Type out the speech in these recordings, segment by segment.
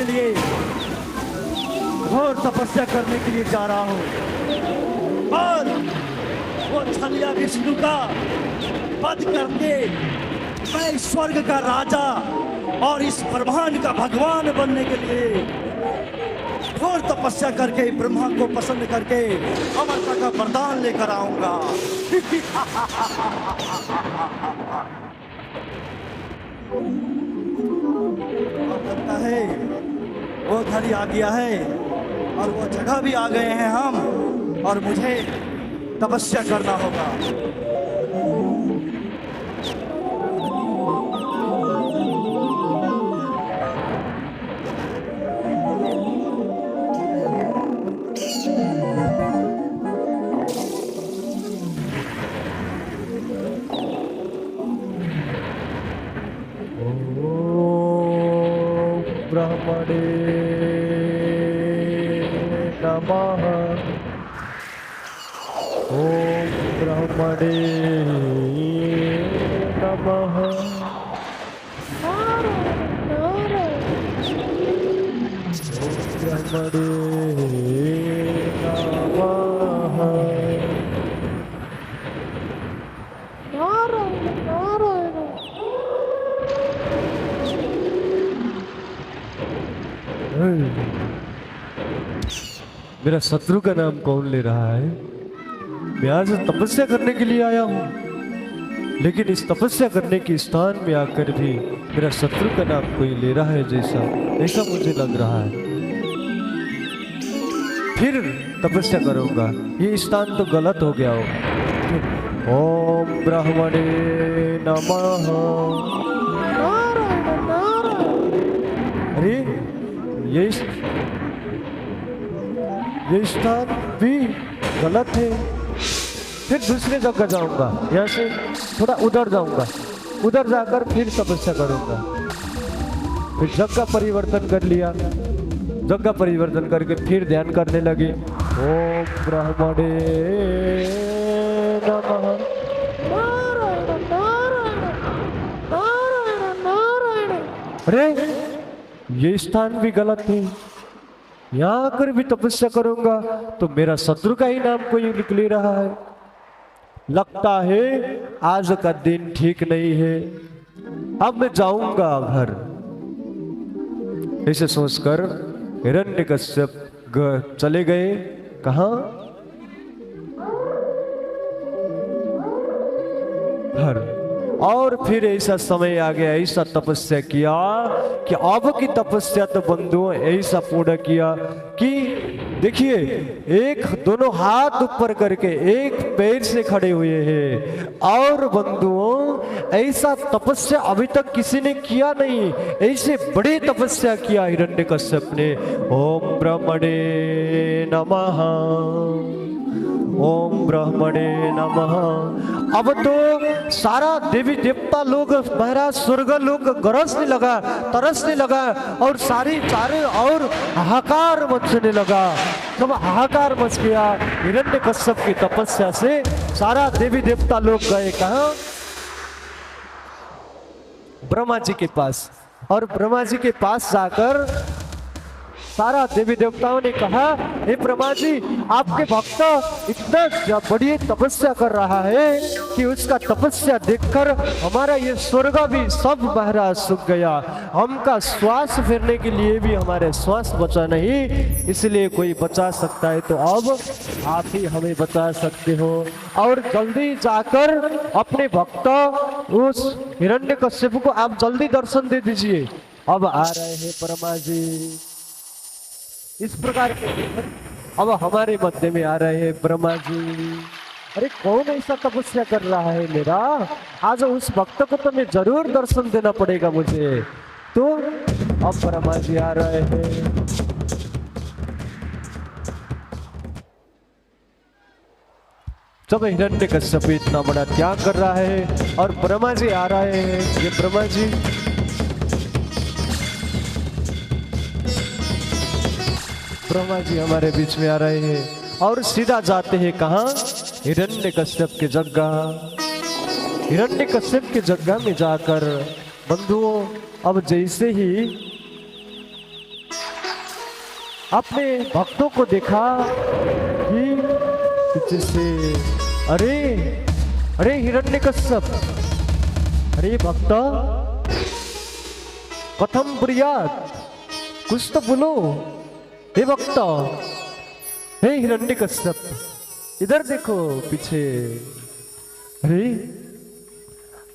के लिए, घोर तपस्या करने के लिए जा रहा हूं और वो छलिया विष्णु का वध करके मैं स्वर्ग का राजा और इस ब्रह्मांड का भगवान बनने के लिए घोर तपस्या करके ब्रह्मा को पसंद करके अमरता का वरदान लेकर आऊंगा। और लगता है वो घड़ी आ गया है और वो जगह भी आ गए हैं हम, और मुझे तपस्या करना होगा। ब्रह्मणे नमः। ओम ब्रह्मणे नमः। ब्रह्मणे मेरा शत्रु का नाम कौन ले रहा है? मैं आज तपस्या करने के लिए आया हूं, लेकिन इस तपस्या करने के स्थान में आकर भी मेरा शत्रु का नाम कोई ले रहा है जैसा ऐसा मुझे लग रहा है। फिर तपस्या करूंगा, ये स्थान तो गलत हो गया हो। ओम ब्रह्मणे नमः। अरे ये स्थान भी गलत है। फिर दूसरे जगह जाऊंगा, यहाँ से थोड़ा उधर जाऊंगा, उधर जाकर फिर तपस्या करूंगा। फिर जगह परिवर्तन कर लिया, जगह परिवर्तन करके फिर ध्यान करने लगे। ओम ब्रह्मणे नमः। अरे ये स्थान भी गलत है, यहाँ आकर भी तपस्या करूंगा तो मेरा शत्रु का ही नाम कोई निकल रहा है। लगता है आज का दिन ठीक नहीं है, अब मैं जाऊंगा घर। ऐसे सोचकर हिरण्यकश्यप चले गए। कहाँ? घर। और फिर ऐसा समय आ गया, ऐसा तपस्या किया कि अब की तपस्या तो बंधुओं ऐसा पूर्ण किया कि देखिए, एक दोनों हाथ ऊपर करके एक पैर से खड़े हुए हैं। और बंधुओं ऐसा तपस्या अभी तक किसी ने किया नहीं, ऐसे बड़ी तपस्या किया हिरण्यकश्यप ने। ओम ब्रह्मणे नमः। ओम ब्रह्मणे नमः। अब तो सारा देवी देवता लोग, महाराज स्वर्ग लोग गरजने लगा, तरसने लगा और सारी चारों और हाहाकार मचने लगा। जब हाहाकार मच गया हिरण्यकश्यप की तपस्या से, सारा देवी देवता लोग गए कहाँ? ब्रह्मा जी के पास। और ब्रह्मा जी के पास जाकर सारा देवी देवताओं ने कहा, हे ब्रह्मा जी, आपके भक्त इतना बड़ी तपस्या कर रहा है कि उसका तपस्या देखकर हमारा ये स्वर्ग भी सब महाराज सूख गया। हमका श्वास फेरने के लिए भी हमारे श्वास बचा नहीं, इसलिए कोई बचा सकता है तो अब आप ही हमें बचा सकते हो। और जल्दी जाकर अपने भक्त उस हिरण्यकश्यप को आप जल्दी दर्शन दे दीजिए। अब आ रहे हैं ब्रह्मा जी। इस प्रकार के अब हमारे मध्य में आ रहे हैं ब्रह्मा जी। अरे कौन ऐसा तपस्या कर रहा है मेरा? आज उस भक्त को तो मैं जरूर दर्शन देना पड़ेगा मुझे। तो अब ब्रह्मा जी आ रहे हैं। जब हिरण्यकश्यप इतना बड़ा त्याग कर रहा है और ब्रह्मा जी आ रहे हैं, ये ब्रह्मा जी हमारे बीच में आ रहे हैं और सीधा जाते हैं कहाँ? हिरण्यकश्यप के जगह। हिरण्यकश्यप के जगह में जाकर बंधुओं, अब जैसे ही अपने भक्तों को देखा कि पीछे से अरे अरे हिरण्यकश्यप, अरे भक्त कथम ब्रूयात्, कुछ तो बोलो हे भक्त, हे हिरण्यकश्यप इधर देखो पीछे। अरे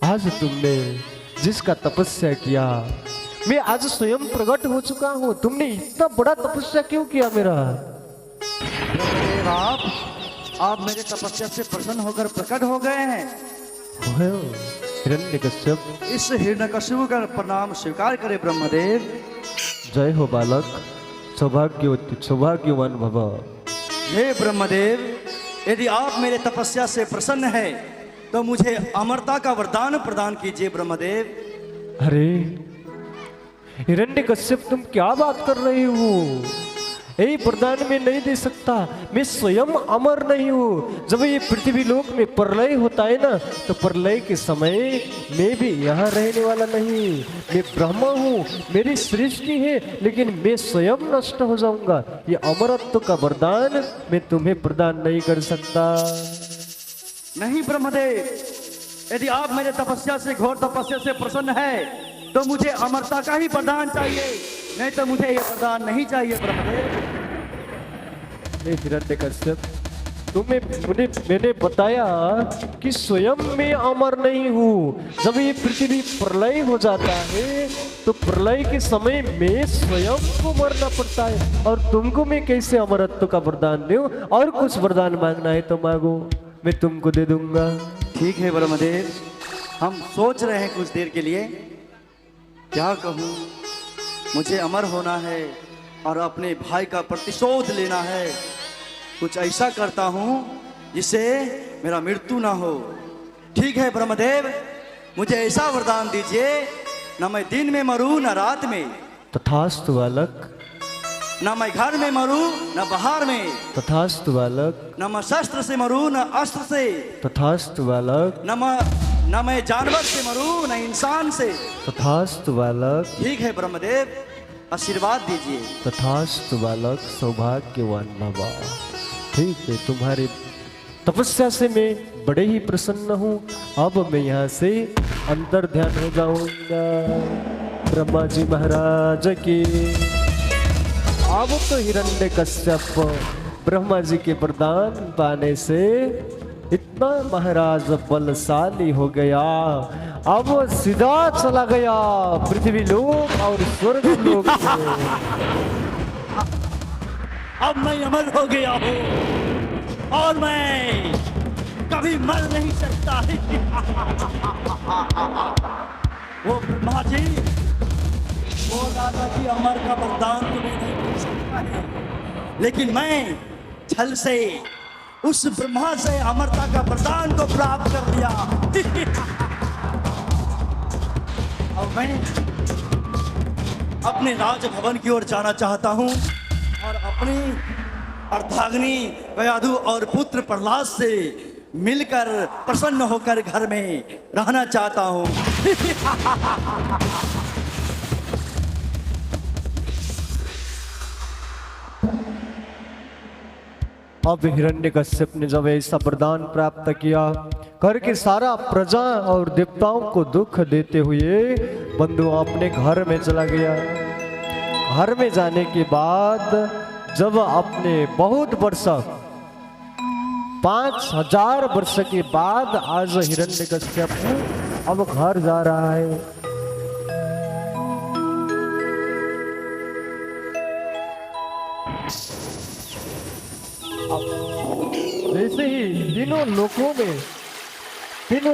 आज तुमने जिसका तपस्या किया मैं आज स्वयं प्रकट हो चुका हूं, तुमने इतना बड़ा तपस्या क्यों किया मेरा? ब्रह्मदेव आप मेरे तपस्या से प्रसन्न होकर प्रकट हो गए हैं। हिरण्यकश्यप, इस हिरण्यकश्यप का प्रणाम स्वीकार करे ब्रह्मदेव। जय हो बालक, सौभाग्यवान भव। हे ब्रह्मदेव, यदि आप मेरे तपस्या से प्रसन्न हैं तो मुझे अमरता का वरदान प्रदान कीजिए ब्रह्मदेव। अरे हिरण्यकश्यप तुम क्या बात कर रहे हो? यही वरदान में नहीं दे सकता, मैं स्वयं अमर नहीं हूँ। जब ये पृथ्वी लोक में प्रलय होता है ना, तो प्रलय के समय मैं भी यहाँ रहने वाला नहीं। मैं ब्रह्मा हूँ, मेरी सृष्टि है, लेकिन मैं स्वयं नष्ट हो जाऊंगा। ये अमरत्व का वरदान मैं तुम्हें प्रदान नहीं कर सकता। नहीं ब्रह्मदेव, यदि आप मेरे तपस्या से, घोर तपस्या से प्रसन्न है तो मुझे अमरता का ही वरदान चाहिए, नहीं तो मुझे ये वरदान नहीं चाहिए ब्रह्मदेव। हिरण्यकश्यप, मैंने बताया कि स्वयं मैं अमर नहीं हूँ। जब ये पृथ्वी प्रलय हो जाता है तो प्रलय के समय मैं स्वयं को मरना पड़ता है, और तुमको मैं कैसे अमरत्व का वरदान दूं? और कुछ वरदान मांगना है तो मांगो, मैं तुमको दे दूंगा। ठीक है ब्रह्मदेव, हम सोच रहे हैं कुछ देर के लिए, क्या कहूँ। मुझे अमर होना है और अपने भाई का प्रतिशोध लेना है। कुछ ऐसा करता हूँ जिससे मेरा मृत्यु ना हो। ठीक है ब्रह्मदेव, मुझे ऐसा वरदान दीजिए, न मैं दिन में मरूं न रात में। तथास्तु बालक। न मैं घर में मरूं न बाहर में। तथास्तु बालक। न मैं शस्त्र से मरूं न अस्त्र से। तथास्तु बालक। न मैं जानवर से मरूं न इंसान से। तथास्तु बालक। ठीक है ब्रह्मदेव, आशीर्वाद दीजिए। तथास्तु बालक, सौभाग्यवान भव। ठीक है, तुम्हारे तपस्या से मैं बड़े ही प्रसन्न हूँ। अब मैं यहाँ से अंतर ध्यान हो जाऊंगा। ब्रह्मा जी महाराज की। अब तो हिरण्यकश्यप ब्रह्मा जी के वरदान पाने से इतना महाराज बलशाली हो गया, अब सीधा चला गया पृथ्वी लोक और स्वर्ग लोक में। अब मैं अमर हो गया हूँ और मैं कभी मर नहीं सकता। वो ब्रह्मा जी, वो दादाजी अमर का वरदान तुम्हें नहीं मिल सकता है, लेकिन मैं छल से उस ब्रह्मा से अमरता का वरदान को प्राप्त कर लिया। अब मैं अपने राजभवन की ओर जाना चाहता हूँ और अपनी अर्धांगिनी गयाधु और पुत्र प्रहलाद से मिलकर प्रसन्न होकर घर में रहना चाहता हूँ। अब हिरण्यकश्यप ने जब ऐसा वरदान प्राप्त किया, करके सारा प्रजा और देवताओं को दुख देते हुए बंधु अपने घर में चला गया। घर में जाने के बाद जब अपने बहुत वर्ष 5000 वर्ष के बाद आज हिरण्यकश्यप अब घर जा रहा है। वैसे ही तीनों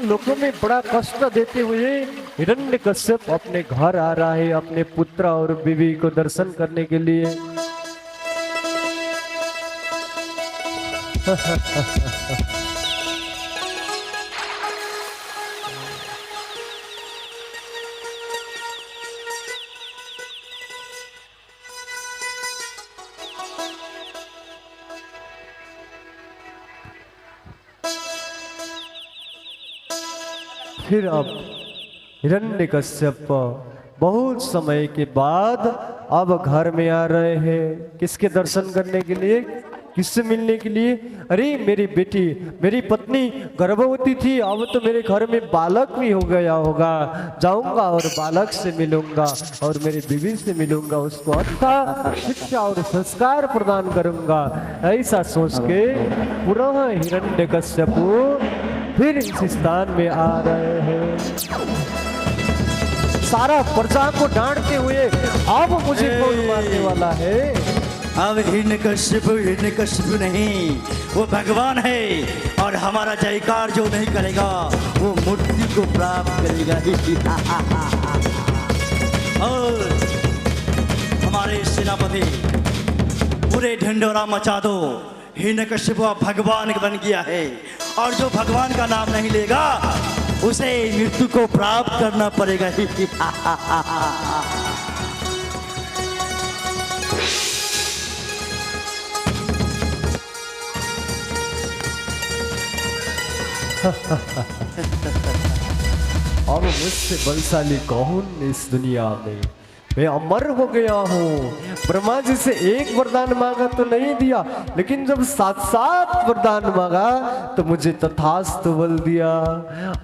लोकों में बड़ा कष्ट देते हुए हिरण्यकश्यप अपने घर आ रहा है, अपने पुत्र और बीवी को दर्शन करने के लिए। फिर अब हिरण्यकश्यप बहुत समय के बाद अब घर में आ रहे हैं किसके दर्शन करने के लिए, किससे मिलने के लिए? अरे मेरी बेटी, मेरी पत्नी गर्भवती थी, अब तो मेरे घर में बालक भी हो गया होगा, जाऊंगा और बालक से मिलूंगा और मेरी बीवी से मिलूंगा, उसको अच्छा शिक्षा और संस्कार प्रदान करूंगा। ऐसा सोच के पुनः हिरण्यकश्यपु फिर इस स्थान में आ रहे हैं। सारा प्रजा को डांटते हुए अब मुझे कौन मारने वाला है? अब हिरण्यकश्यप नहीं, वो भगवान है और हमारा जयकार जो नहीं करेगा वो मुक्ति को प्राप्त करेगा। और हमारे सेनापति पूरे ढिंडोरा मचा दो, हिरण्यकश्यप भगवान बन गया है और जो भगवान का नाम नहीं लेगा उसे मृत्यु को प्राप्त करना पड़ेगा। अब मुझसे बलशाली कौन इस दुनिया में? मैं अमर हो गया हूँ। ब्रह्मा जी से एक वरदान मांगा तो नहीं दिया, लेकिन जब 7 वरदान मांगा तो मुझे तथास्तु बल दिया।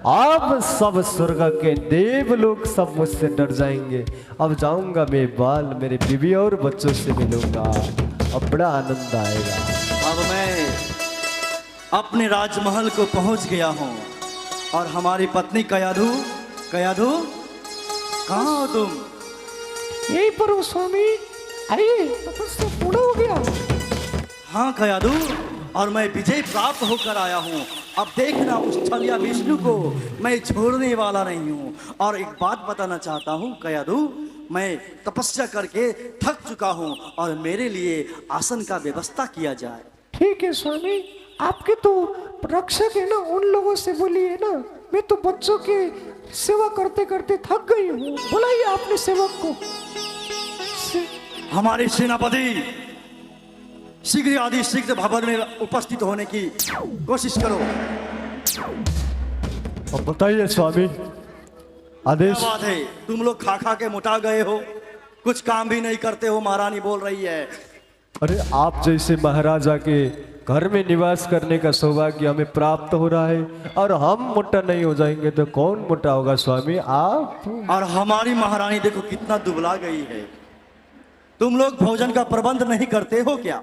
अब सब स्वर्ग के देव लोग सब मुझसे डर जाएंगे। अब जाऊंगा मैं बाल मेरे बीवी और बच्चों से मिलूंगा, अब बड़ा आनंद आएगा। अब मैं अपने राजमहल को पहुंच गया हूँ और हमारी पत्नी कयाधु, कयाधु कहाँ हो तुम? यही पर हो स्वामी, आइए, तपस्या पूरा हो गया। हाँ कयाधु, और मैं विजय प्राप्त होकर आया हूँ। अब देखना उस छलिया विष्णु को मैं छोड़ने वाला नहीं हूँ। और एक बात बताना चाहता हूँ कयाधु, मैं तपस्या करके थक चुका हूँ और मेरे लिए आसन का व्यवस्था किया जाए। ठीक है स्वामी, आपके तो रक्षक है ना, उन लोगों से बोलिए ना, मैं तो बच्चों की सेवा करते करते थक गई हूँ, बुलाइए आपने सेवक को। हमारे सेनापति शीघ्र आदि शीघ्र भवन में उपस्थित होने की कोशिश करो। अब बताइए स्वामी, आदेश। क्या बात है, तुम लोग खा खा के मोटा गए हो, कुछ काम भी नहीं करते हो, महारानी बोल रही है। अरे आप जैसे महाराजा के घर में निवास करने का सौभाग्य हमें प्राप्त हो रहा है और हम मोटा नहीं हो जाएंगे तो कौन मोटा होगा स्वामी, आप? और हमारी महारानी देखो कितना दुबला गई है। तुम लोग भोजन का प्रबंध नहीं करते हो क्या?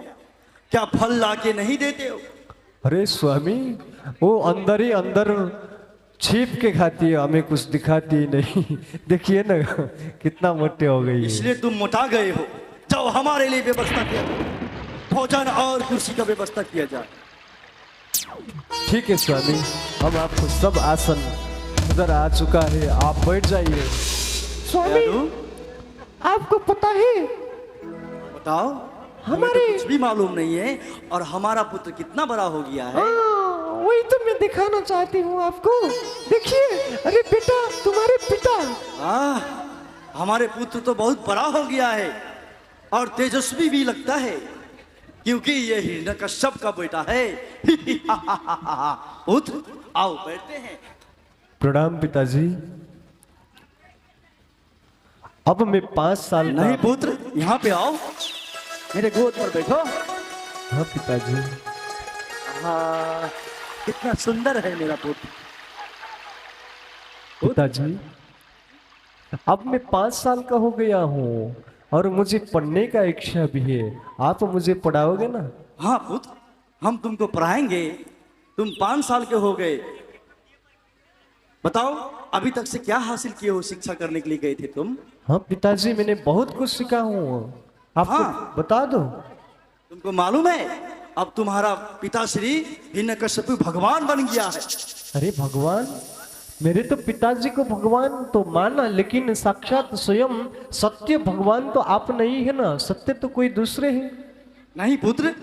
क्या फल लाके नहीं देते हो? अरे स्वामी, वो अंदर ही अंदर छिप के खाती है, हमें कुछ दिखाती नहीं। देखिए ना कितना मोटे हो गई है। इसलिए तुम मोटा गए हो। जाओ हमारे लिए व्यवस्था किया जाए, भोजन और कुर्सी का व्यवस्था किया जाए। ठीक है स्वामी, हम आपको सब आसन उधर आ चुका है, आप बैठ जाइए। स्वामी, आपको पता है, बताओ। हमारे तो कुछ भी मालूम नहीं है और हमारा पुत्र कितना बड़ा हो गया है। वही तो मैं दिखाना चाहती हूँ आपको। देखिए, अरे बेटा, तुम्हारे पिता। हमारे पुत्र तो बहुत बड़ा हो गया है और तेजस्वी भी लगता है, क्योंकि ये हिरण्यकश्यप का बेटा है। पुत्र आओ बैठते हैं। प्रणाम पिताजी। अब मैं 5 साल का... नहीं पुत्र, यहाँ पे आओ, मेरे गोद पर बैठो। हाँ पिताजी। हाँ, कितना सुंदर है मेरा पुत्र। पिताजी, अब मैं 5 साल का हो गया हूँ और मुझे पढ़ने का इच्छा भी है, आप मुझे पढ़ाओगे ना? हाँ पुत्र, हम तुमको पढ़ाएंगे। तुम 5 साल के हो गए, बताओ अभी तक से क्या हासिल किए हो? शिक्षा करने के लिए गए थे तुम? हाँ पिताजी, मैंने बहुत कुछ सीखा हूँ, आपको बता दो। तुमको मालूम है अब तुम्हारा पिताश्री हिरण्यकश्यप भगवान बन गया है। अरे भगवान? मेरे तो पिताजी को भगवान तो माना, लेकिन साक्षात स्वयं सत्य भगवान तो आप नहीं है ना, सत्य तो कोई दूसरे हैं। नहीं पुत्र,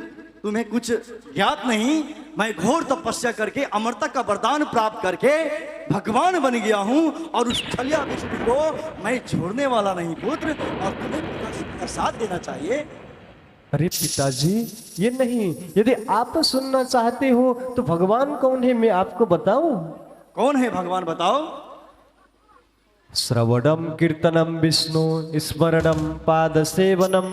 तुम्हें कुछ ज्ञात नहीं। मैं घोर तपस्या करके अमरता का वरदान प्राप्त करके भगवान बन गया हूँ और उस छलिया विष्णु को मैं छोड़ने वाला नहीं पुत्र, और तुम्हें पिताश्री का साथ देना चाहिए। अरे पिताजी, ये नहीं, यदि आप सुनना चाहते हो तो भगवान कौन है मैं आपको बताऊं? कौन है भगवान, बताओ। श्रवणम कीर्तनम विष्णु स्मरणम पाद सेवनम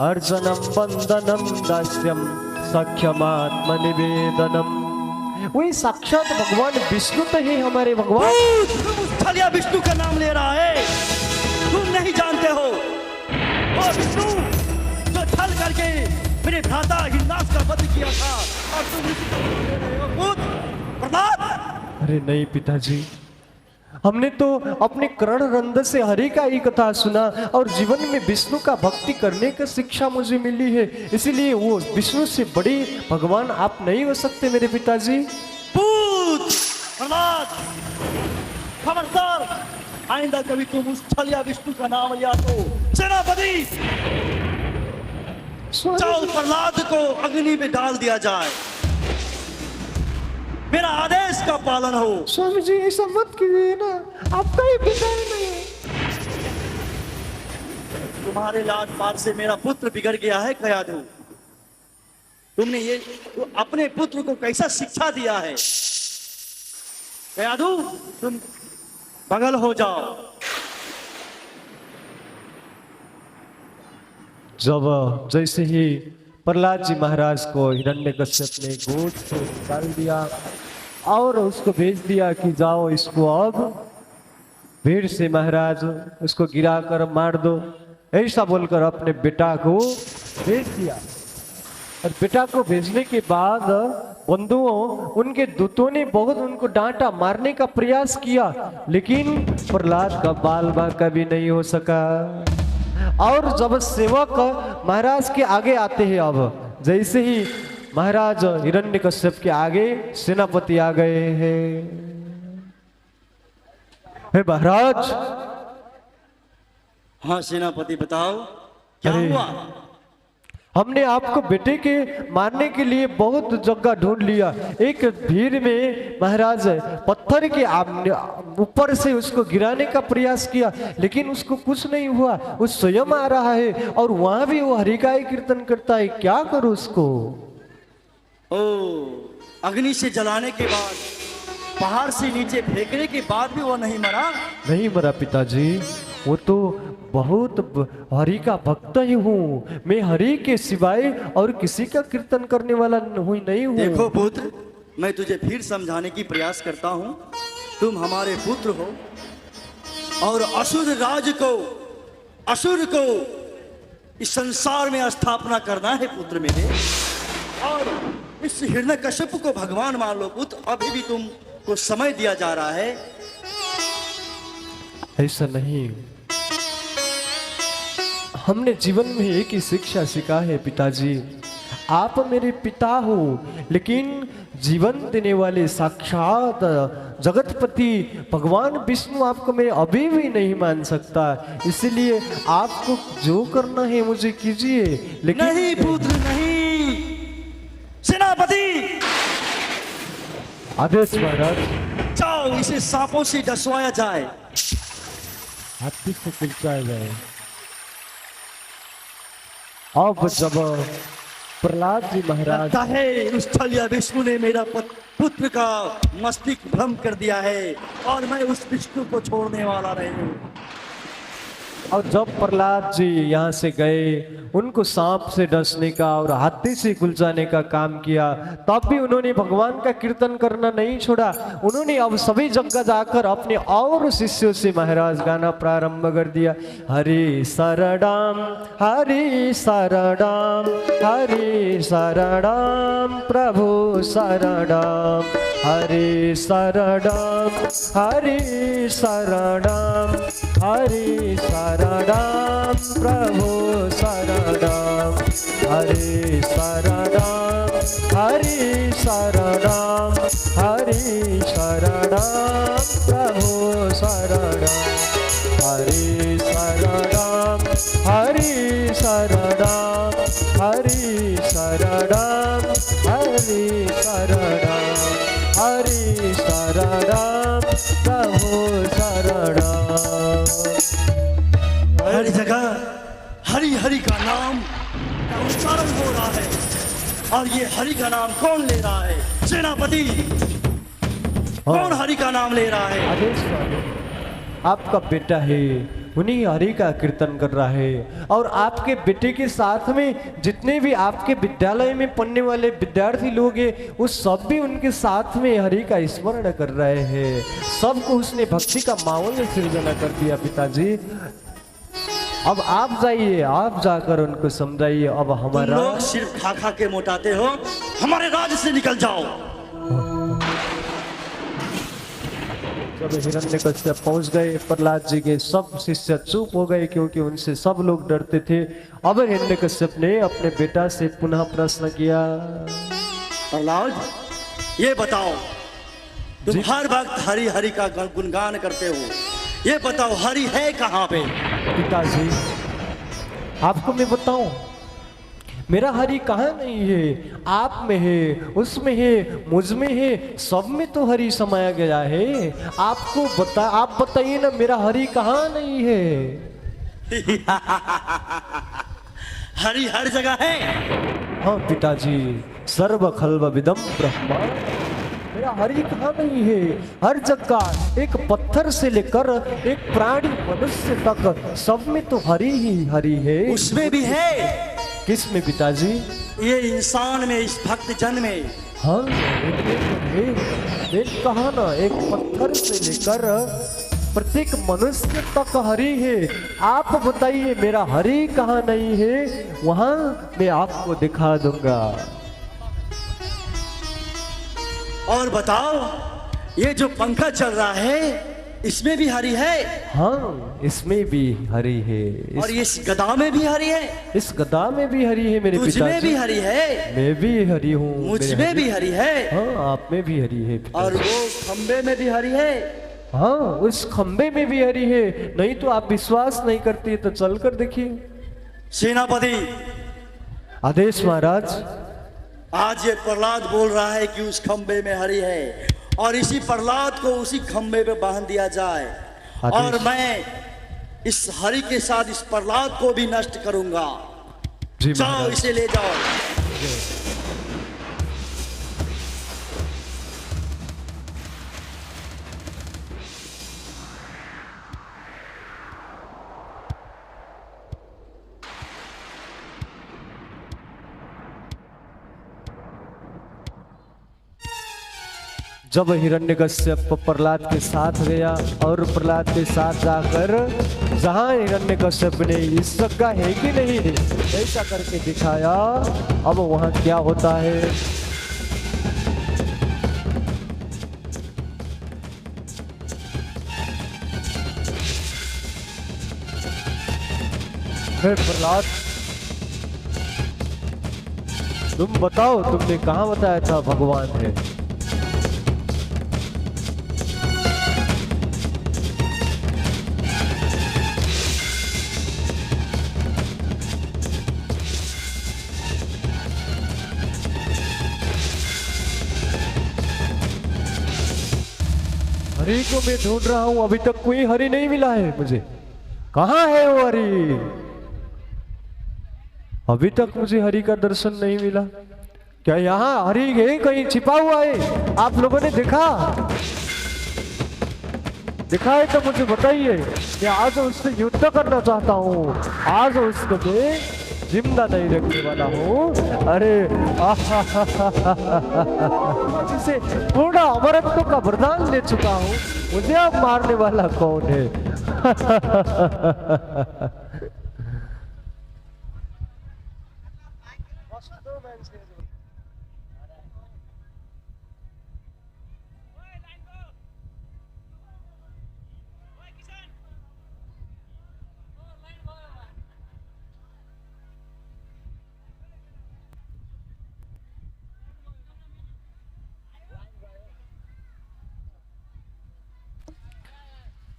अर्चनम वंदनम दास्यम सख्यमात्म निवेदनम। वही साक्षात भगवान विष्णु तो है हमारे भगवान। तुम उस छलिया विष्णु का नाम ले रहा है, तुम नहीं जानते हो वो विष्णु जो छल करके मेरे भ्राता हिरणाक्ष का वध किया था, और तुम उसी का नाम ले रहे हो भूत प्रहलाद। अरे नहीं पिताजी, हमने तो अपने कर्ण रंध्र से हरि का ही कथा सुना और जीवन में विष्णु का भक्ति करने की शिक्षा मुझे मिली है, इसीलिए वो विष्णु से बड़े भगवान आप नहीं हो सकते मेरे पिताजी। भूत प्रहलाद, खबरदार, आइंदा कभी तुम उस छलिया विष्णु का नाम लिया तो सेनापति जाओ, प्रहलाद को अग्नि में डाल दिया जाए, मेरा आदेश का पालन हो। स्वामी जी ऐसा मत कीजिए ना, आपका ही पिता नहीं। तुम्हारे लाड पार से मेरा पुत्र बिगड़ गया है कयाधु। तुमने ये अपने पुत्र को कैसा शिक्षा दिया है? कयाधु, तुम बगल हो जाओ। जब जैसे ही प्रहलाद जी महाराज को हिरण्यकश्यप ने गोद से निकाल दिया और उसको भेज दिया कि जाओ इसको अब भीड़ से महाराज उसको गिराकर मार दो, ऐसा बोलकर अपने बेटा को भेज दिया। और बेटा को भेजने के बाद बंधुओं उनके दूतों ने बहुत उनको डांटा, मारने का प्रयास किया, लेकिन प्रहलाद का बाल बांका भी नहीं हो सका। और जब सेवक महाराज के आगे आते हैं, अब जैसे ही महाराज हिरण्यकश्यप के आगे सेनापति आ गए हैं। हे महाराज। हाँ सेनापति, बताओ क्या अरे, हुआ? हमने आपको बेटे के मारने के लिए बहुत जगह ढूंढ लिया। एक भीड़ में महाराज पत्थर के ऊपर से उसको गिराने का प्रयास किया, लेकिन उसको कुछ नहीं हुआ। वो स्वयं आ रहा है और वहां भी वो हरि का ही कीर्तन करता है, क्या करूं उसको? ओ, अग्नि से जलाने के बाद, पहाड़ से नीचे फेंकने के बाद भी वो नहीं मरा? नहीं मरा पिताजी, वो तो बहुत हरि का भक्त ही हूँ मैं, हरि के सिवाय और किसी का कीर्तन करने वाला नहीं हूँ। देखो पुत्र, मैं तुझे फिर समझाने की प्रयास करता हूँ। तुम हमारे पुत्र हो और असुर राज को, असुर को इस संसार में स्थापना करना है पुत्र मेरे। और इस हिरण्यकश्यप को भगवान मान लो पुत्र, अभी भी तुमको समय दिया जा रहा है। ऐसा नहीं, हमने जीवन में एक ही शिक्षा सीखा है पिताजी, आप मेरे पिता हो, लेकिन जीवन देने वाले साक्षात जगतपति भगवान विष्णु आपको मैं अभी भी नहीं मान सकता, इसलिए आपको जो करना है मुझे कीजिए। लेकिन नहीं पुत्र नहीं, सेनापति आदेश महाराज। जाओ इसे सांपों से डसवाया जाए, हाथी से कुलचाया जाए। अब जब प्रहलाद जी महाराज, लगता है उस छलिया विष्णु ने मेरा पुत्र का मस्तिष्क भ्रम कर दिया है और मैं उस विष्णु को छोड़ने वाला नहीं हूँ। और जब प्रहलाद जी यहाँ से गए, उनको सांप से डसने का और हाथी से कुलचाने का काम किया, तब भी उन्होंने भगवान का कीर्तन करना नहीं छोड़ा। उन्होंने अब सभी जगह जाकर अपने और शिष्यों से महाराज गाना प्रारंभ कर दिया। हरि शरणम हरि शरणम हरि शरणम प्रभु शरणम हरि शरणम हरि शरणम हरि शरणम प्रभु शरणम हरि शरणम हरि शरणम हरि शरणम प्रभु शरणम हरि शरणम हरि शरणम हरि शरणम हरि शरणम हरि शरणम प्रभु शरणम। हर जगह हरि हरि का नाम का उच्चारण हो रहा है, और ये हरि का नाम कौन ले रहा है? सेनापति, कौन हरि का नाम ले रहा है? आदेश आपका बेटा है, उन्हीं हरि का कीर्तन कर रहा है। और आपके बेटे के साथ में जितने भी आपके विद्यालय में पढ़ने वाले विद्यार्थी लोग हैं, वो सब भी उनके साथ में हरि का स्मरण कर रहे हैं। सबको उसने भक्ति का माहौल सृजना कर दिया पिताजी। अब आप जाइए, आप जाकर उनको समझाइए। अब तुम हमारा लोग सिर्फ खा खा के मोटाते हो, हमारे राज्य से निकल जाओ। जब हिरण्यकश्यप पहुंच गए, प्रहलाद जी के सब शिष्य चुप हो गए, क्योंकि उनसे सब लोग डरते थे। अब हिरण्यकश्यप ने अपने बेटा से पुनः प्रश्न किया। प्रहलाद, ये बताओ, तुम हर वक्त हरि हरि का गुणगान करते हो, ये बताओ हरि है कहाँ पे? पिताजी, आपको मैं बताऊं, मेरा हरि कहाँ नहीं है? आप में है, उसमें है, मुझ में है, सब में तो हरि समाया गया है। आप बताइए ना, मेरा हरि कहाँ नहीं है? हरि हर जगह है। हाँ पिताजी, सर्व खल्व विदम ब्रह्मा, मेरा हरि कहाँ नहीं है? हर जगह, एक पत्थर से लेकर एक प्राणी मनुष्य तक, सब में तो हरि ही हरि है। उसमें भी है। किस में पिताजी? ये इंसान में, इस भक्त जन में। हाँ, एक कहा ना, एक पत्थर से लेकर प्रत्येक मनुष्य तक हरि है। आप बताइए मेरा हरि कहाँ नहीं है? वहां मैं आपको दिखा दूंगा। और बताओ, ये जो पंखा चल रहा है, इसमें भी हरि है? हाँ, इसमें भी हरि है। और इस गदा में भी हरि है? इस गदा में भी हरि है मेरे पिताजी। तुझ में भी हरि है? मैं भी हरि हूँ। मुझ में भी हरि है? हाँ, आप में भी हरि है पिताजी। और वो खंबे में भी हरि है? हाँ, उस खंबे में भी हरि है। नहीं तो आप विश्वास नहीं करते तो चल कर देखिए। सेनापति, आदेश महाराज। आज ये प्रहलाद बोल रहा है कि उस खंबे में हरि है, और इसी प्रहलाद को उसी खंबे पे बांध दिया जाए, और मैं इस हरि के साथ इस प्रहलाद को भी नष्ट करूंगा। जाओ, इसे ले जाओ। जब हिरण्यकश्यप प्रहलाद के साथ गया और प्रहलाद के साथ जाकर जहां हिरण्यकश्यप ने इस जगह है कि नहीं है ऐसा करके दिखाया, अब वहां क्या होता है? प्रहलाद, तुम बताओ, तुमने कहाँ बताया था भगवान है? हरि को मैं ढूंढ रहा हूं, अभी तक कोई हरि नहीं मिला है मुझे। कहाँ है वो हरि? अभी तक मुझे हरि का दर्शन नहीं मिला। क्या यहाँ हरि है कहीं छिपा हुआ है? आप लोगों ने देखा? देखा है तो मुझे बताइए। मैं आज उससे युद्ध करना चाहता हूँ, आज उसको मैं जिंदा नहीं रखने वाला हूँ। अरे जिसे पूर्ण अमरत्व का वरदान ले चुका हूँ, मुझे अब मारने वाला कौन है?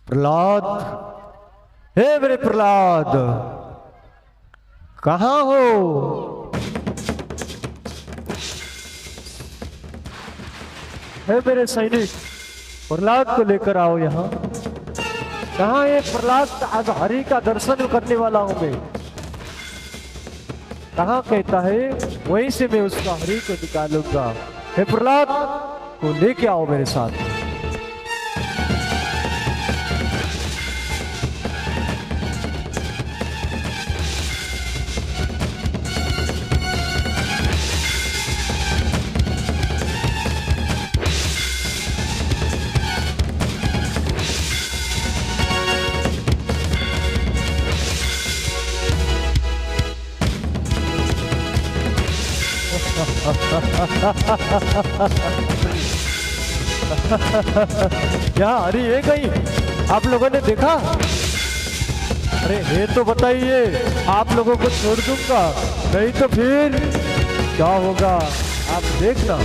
प्रहलाद, हे मेरे प्रहलाद, कहाँ हो? हे मेरे सैनिक, प्रहलाद को लेकर आओ यहाँ। कहाँ है प्रहलाद? आज हरि का दर्शन करने वाला हूं मैं। कहाँ कहता है, वहीं से मैं उसका हरि को निकालूंगा। हे प्रहलाद को लेके आओ मेरे साथ। क्या हरी है कहीं? आप लोगों ने देखा? अरे है तो बताइए, आप लोगों को छोड़ दूंगा, नहीं तो फिर क्या होगा आप देखना।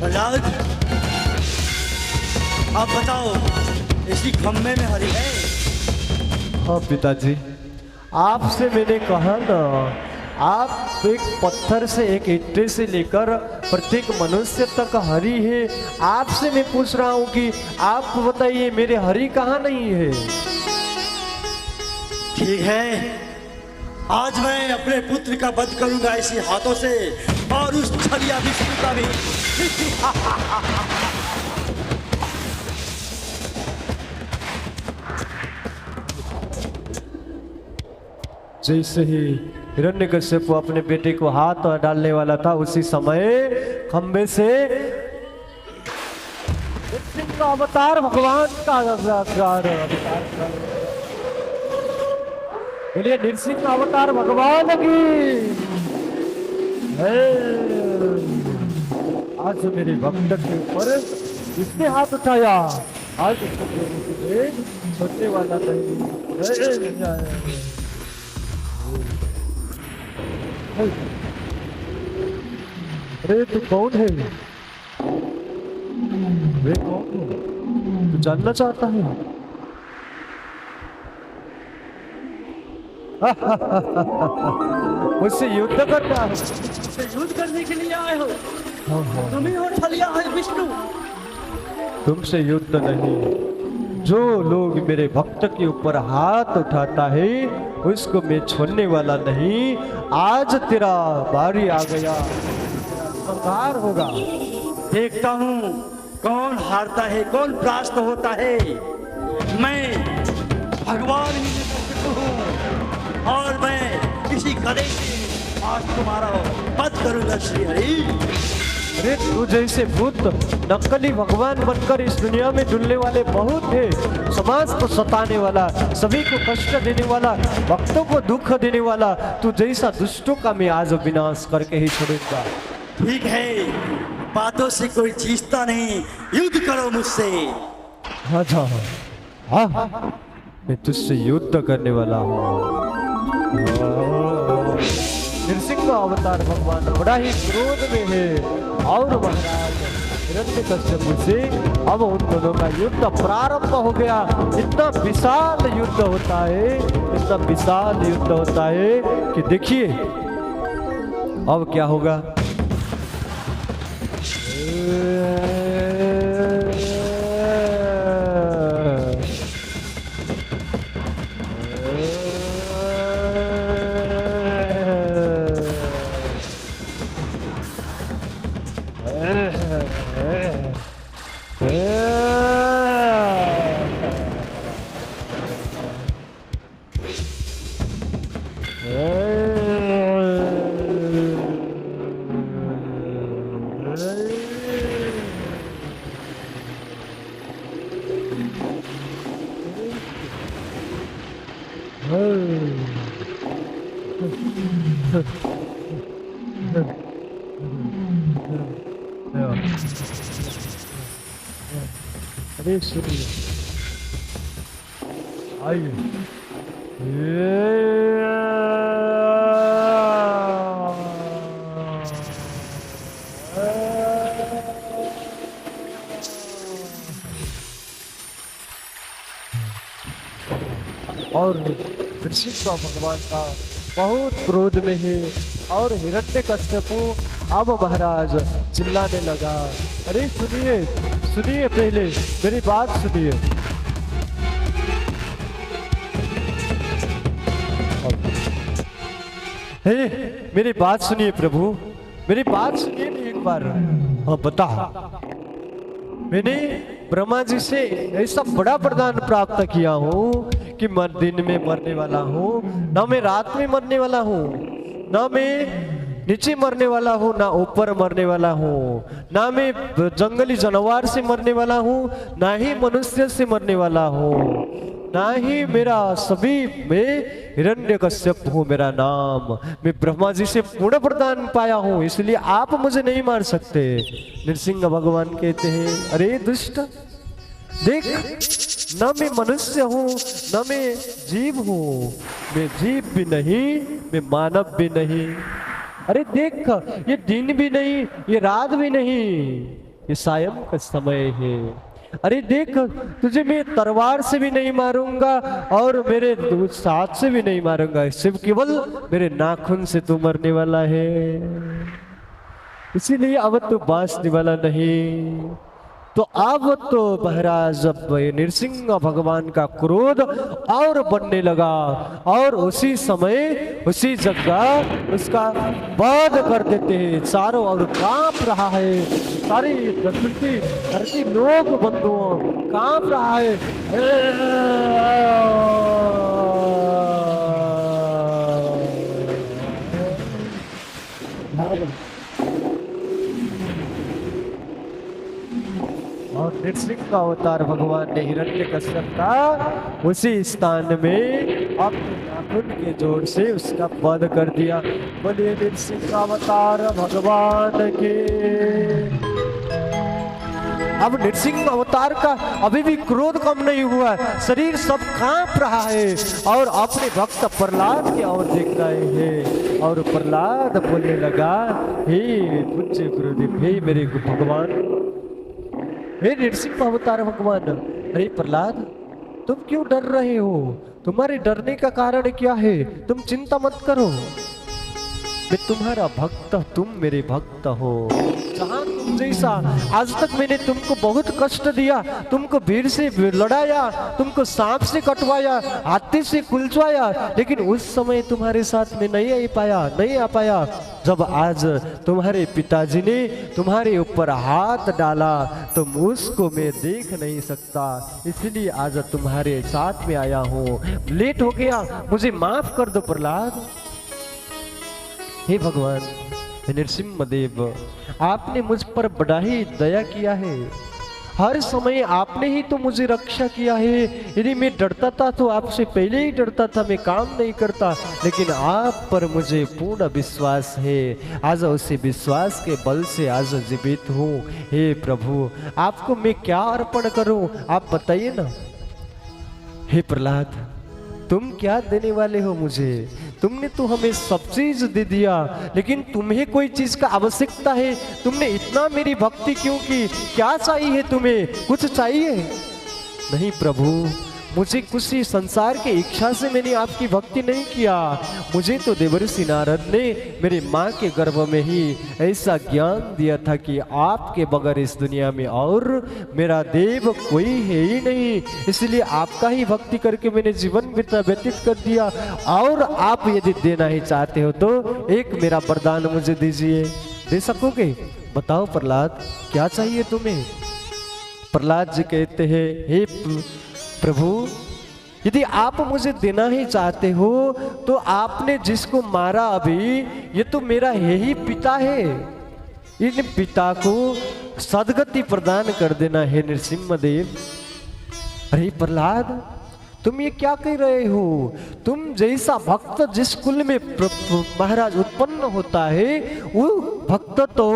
प्रहलाद, आप बताओ, इसी खम्भे में हरी है? हाँ पिताजी, आपसे मैंने कहा ना, आप एक पत्थर से, एक ईंटे से लेकर प्रत्येक मनुष्य तक हरी है। आपसे मैं पूछ रहा हूँ कि आप बताइए मेरे हरी कहाँ नहीं है? ठीक है, आज मैं अपने पुत्र का वध करूंगा इसी हाथों से, और उस छलिया विष्णु का भी। जैसे ही हिरण्यकश्यप अपने बेटे को हाथ डालने वाला था, उसी समय खंबे से नृसिंह का अवतार भगवान का अवतार, बोलिए नृसिंह अवतार भगवान की। आज मेरे भक्त के ऊपर इसने हाथ उठाया, आज छोड़ने वाला नहीं। अरे तू कौन है? वे कौन है? तू जानना चाहता है? मुझसे युद्ध करना है? मुझसे युद्ध करने के लिए आए हो? तुम ही हो छलिया है विष्णु? तुमसे युद्ध नहीं, जो लोग मेरे भक्त के ऊपर हाथ उठाता है उसको मैं छोड़ने वाला नहीं। आज तेरा बारी आ गया, संहार होगा। देखता हूँ कौन हारता है, कौन परास्त होता है। मैं भगवान ही हूँ, और मैं इसी गदे से आज तुम्हारा वध करूंगा श्री हरि। अरे तू जैसे भूत नकली भगवान बनकर इस दुनिया में डुलने वाले बहुत है। समाज को सताने वाला, सभी को कष्ट देने वाला, भक्तों को दुख देने वाला, तू जैसा दुष्टों का मैं आज विनाश करके ही छोड़ूंगा। ठीक है, बातों से कोई चीजता नहीं, युद्ध करो मुझसे। अच्छा, हाँ, मैं तुझसे युद्ध करने वाला हूँ। नृसिंह का अवतार भगवान बड़ा ही क्रोध में है, और महाराज हिरण्यकश्यप से अब उन दोनों का युद्ध प्रारंभ हो गया। इतना विशाल युद्ध होता है, इतना विशाल युद्ध होता है कि देखिए अब क्या होगा। अरे सुनिए, आइए। और नृसिंह भगवान का बहुत क्रोध में है, और हिरण्यकश्यप अब महाराज चिल्लाने लगा। अरे सुनिए, सुनिए, पहले मेरी बात सुनिए। हे, मेरी बात सुनिए प्रभु, मेरी बात सुनिए एक बार। हाँ बता। मैंने ब्रह्मा जी से ऐसा बड़ा वरदान प्राप्त किया हूँ कि मैं दिन में मरने वाला हूँ, ना मैं रात में मरने वाला हूँ, ना मैं नीचे मरने वाला हूँ, ना ऊपर मरने वाला हूँ, ना मैं जंगली जानवर से मरने वाला हूँ, ना ही मनुष्य से मरने वाला हूँ, ना ही मेरा सभी में हिरण्यकश्यप हूँ मेरा नाम। मैं ब्रह्मा जी से पूर्ण वरदान पाया हूँ, इसलिए आप मुझे नहीं मार सकते। नृसिंह भगवान कहते हैं, अरे दुष्ट देख, न मैं मनुष्य हूँ न मैं जीव हूँ, मैं जीव भी नहीं मैं मानव भी नहीं। अरे देख, ये दिन भी नहीं ये रात भी नहीं, ये सायं का समय है। अरे देख, तुझे मैं तलवार से भी नहीं मारूंगा और मेरे हाथ से भी नहीं मारूंगा, सिर्फ केवल मेरे नाखून से तू मरने वाला है। इसीलिए अब तू बांचने वाला नहीं। तो अब तो महाराज जब नृसिंह भगवान का क्रोध और बढ़ने लगा और उसी समय उसी जगह उसका वध कर देते हैं। चारों ओर कांप रहा है, सारी धरती लोग बंधुओं कांप रहा है। और नृसिंह का अवतार भगवान ने हिरण्यकश्यप का उसी स्थान में अपने नाखून के जोर से उसका वध कर दिया। बोलिए नृसिंह अवतार भगवान के। अब नृसिंह अवतार का अभी भी क्रोध कम नहीं हुआ, शरीर सब कांप रहा है और अपने भक्त प्रहलाद की ओर देख रहे हैं। और प्रहलाद बोलने लगा, हे पूज्य गुरुदेव, हे मेरे भगवान, हे नृसिंह अवतार भगवान। अरे प्रहलाद, तुम क्यों डर रहे हो? तुम्हारे डरने का कारण क्या है? तुम चिंता मत करो, मैं तुम्हारा भक्त, तुम मेरे भक्त हो। जहां तुम जैसा आज तक मैंने तुमको बहुत कष्ट दिया, तुमको भीड़ से लड़ाया, तुमको सांप से कटवाया, हाथी से कुलचवाया, लेकिन उस समय तुम्हारे साथ में नहीं आ पाया। जब आज तुम्हारे पिताजी ने तुम्हारे ऊपर हाथ डाला तो उसको मैं देख नहीं सकता, इसलिए आज तुम्हारे साथ में आया हूँ। लेट हो गया, मुझे माफ कर दो प्रहलाद। हे भगवान, हे नृसिंह देव, आपने मुझ पर बड़ा ही दया किया है। हर समय आपने ही तो मुझे रक्षा किया है। यदि मैं डरता था तो आपसे पहले ही डरता था, मैं काम नहीं करता, लेकिन आप पर मुझे पूर्ण विश्वास है। आज उसी विश्वास के बल से आज जीवित हूँ। हे प्रभु, आपको मैं क्या अर्पण करूँ, आप बताइए ना। हे प्रहलाद, तुम क्या देने वाले हो मुझे? तुमने तो हमें सब चीज दे दिया, लेकिन तुम्हें कोई चीज का आवश्यकता है? तुमने इतना मेरी भक्ति क्यों की? क्या चाहिए तुम्हें? कुछ चाहिए? नहीं प्रभु, मुझे किसी संसार की इच्छा से मैंने आपकी भक्ति नहीं किया। मुझे तो देवर्षि नारद ने मेरे माँ के गर्भ में ही ऐसा ज्ञान दिया था कि आपके बगैर इस दुनिया में और मेरा देव कोई है ही नहीं, इसलिए आपका ही भक्ति करके मैंने जीवन व्यतीत कर दिया। और आप यदि देना ही चाहते हो तो एक मेरा वरदान मुझे दीजिए। दे सकोगे? बताओ प्रहलाद, क्या चाहिए तुम्हें? प्रहलाद जी कहते हैं, हे प्रभु, यदि आप मुझे देना ही चाहते हो तो आपने जिसको मारा अभी, ये तो मेरा ही पिता है। इन पिता को सदगति प्रदान कर देना है नृसिंह देव। अरे प्रहलाद, तुम ये क्या कह रहे हो? तुम जैसा भक्त जिस कुल में महाराज उत्पन्न होता है, वो भक्त तो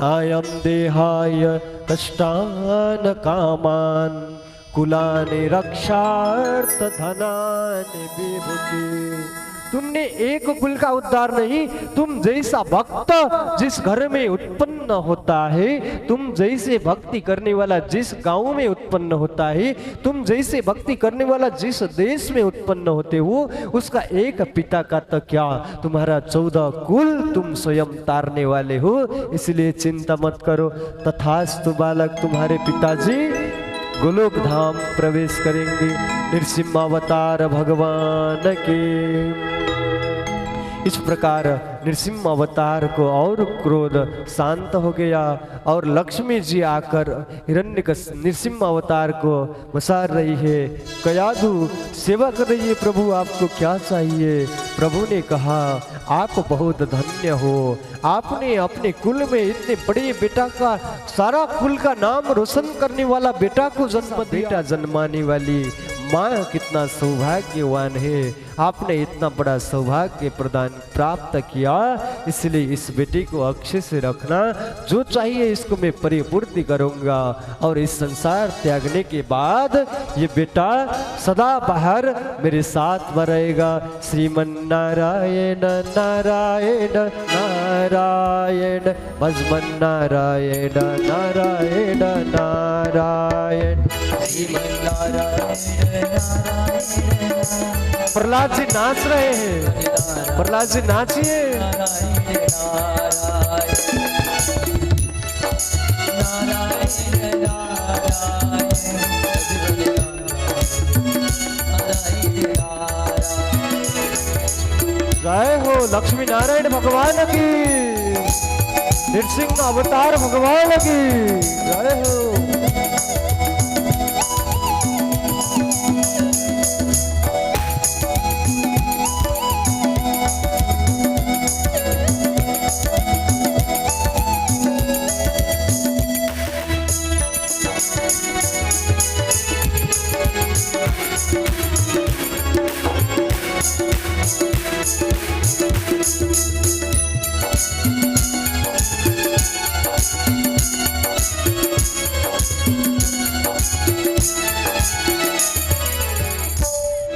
नायम देहाय कष्टान कामान कुलानि रक्षार्थ धनानि विभूति। तुमने एक कुल का उद्धार नहीं, तुम जैसा भक्त जिस घर में उत्पन्न होता है, तुम जैसे भक्ति करने वाला जिस गांव में उत्पन्न होता है, तुम जैसे भक्ति करने वाला जिस देश में उत्पन्न होते हो, उसका एक पिता का तो क्या, तुम्हारा 14 कुल तुम स्वयं तारने वाले हो। इसलिए चिंता मत करो। तथास्तु बालक, तुम्हारे पिताजी गोलोक धाम प्रवेश करेंगे। नृसिंह अवतार भगवान के। इस प्रकार नृसिंह अवतार को और क्रोध शांत हो गया और लक्ष्मी जी आकर हिरण्यकश्यप नृसिंह अवतार को मसार रही है। कयाधु सेवा कर रही है, प्रभु आपको क्या चाहिए? प्रभु ने कहा आप बहुत धन्य हो, आपने अपने कुल में इतने बड़े बेटा का, सारा कुल का नाम रोशन करने वाला बेटा को जन्म दिया। बेटा जन्माने वाली माँ कितना सौभाग्यवान है, आपने इतना बड़ा सौभाग्य प्रदान प्राप्त किया, इसलिए इस बेटे को अक्षय से रखना, जो चाहिए इसको मैं परिपूर्ति करूंगा। और इस संसार त्यागने के बाद ये बेटा सदा बाहर मेरे साथ में रहेगा। श्रीमन नारायण नारायण नारायण, भजमन नारायण नारायण नारायण, श्रीमन नारायण। प्रहलाद जी नाच रहे हैं, प्रहलाद जी नाचिए। जय हो लक्ष्मी नारायण भगवान की, नृसिंह अवतार भगवान की जय हो।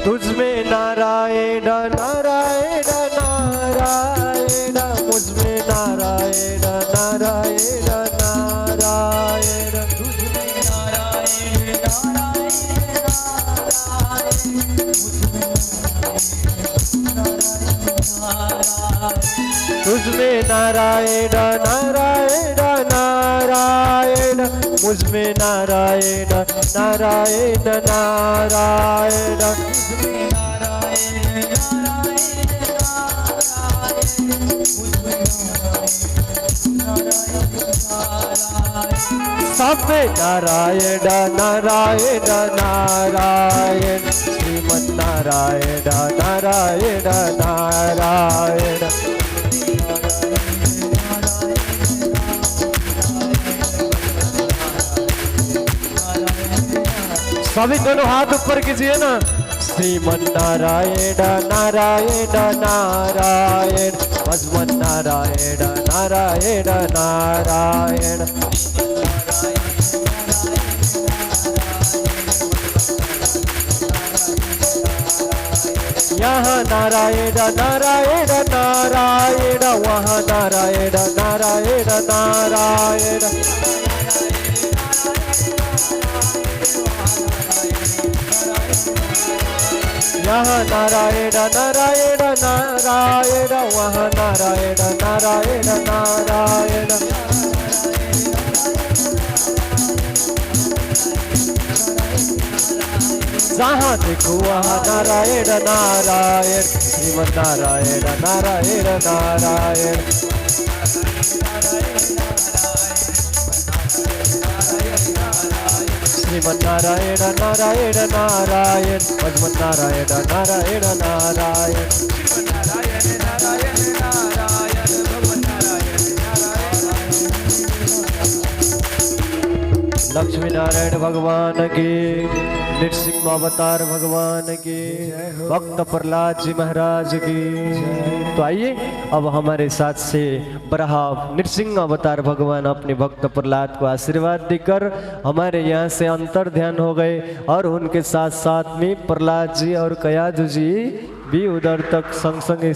तुझमें नारायण नारायण नारायण, मुझमें नारायण नारायण नारायण, तुझमें नारायण नारायण नारायण, तुझमें नारायण नारायण नारायण, मुझमें नारायण नारायण नारायण, सब में नारायण नारायण नारायण, श्रीमन नारायण नारायण नारायण, सभी दोनों हाथ ऊपर कीजिए ना। श्रीमन नारायण नारायण नारायण, भजमन नारायण नारायण नारायण, यहाँ नारायण नारायण नारायण, वहाँ नारायण नारायण नारायण, यहाँ नारायण नारायण नारायण, वहाँ नारायण नारायण नारायण, जहाँ देखो वहाँ नारायण नारायण, श्रीमन नारायण नारायण नारायण, श्रीमन नारायण नारायण नारायण, भजमन नारायण नारायण नारायण, लक्ष्मी नारायण भगवान की, नृसिंह अवतार भगवान की, भक्त प्रहलाद जी महाराज की। तो आइए अब हमारे साथ से बराह नृसिंह अवतार भगवान अपने भक्त प्रहलाद को आशीर्वाद देकर हमारे यहाँ से अंतर ध्यान हो गए, और उनके साथ साथ में प्रहलाद जी और कयाधु जी भी उधर तक संग संग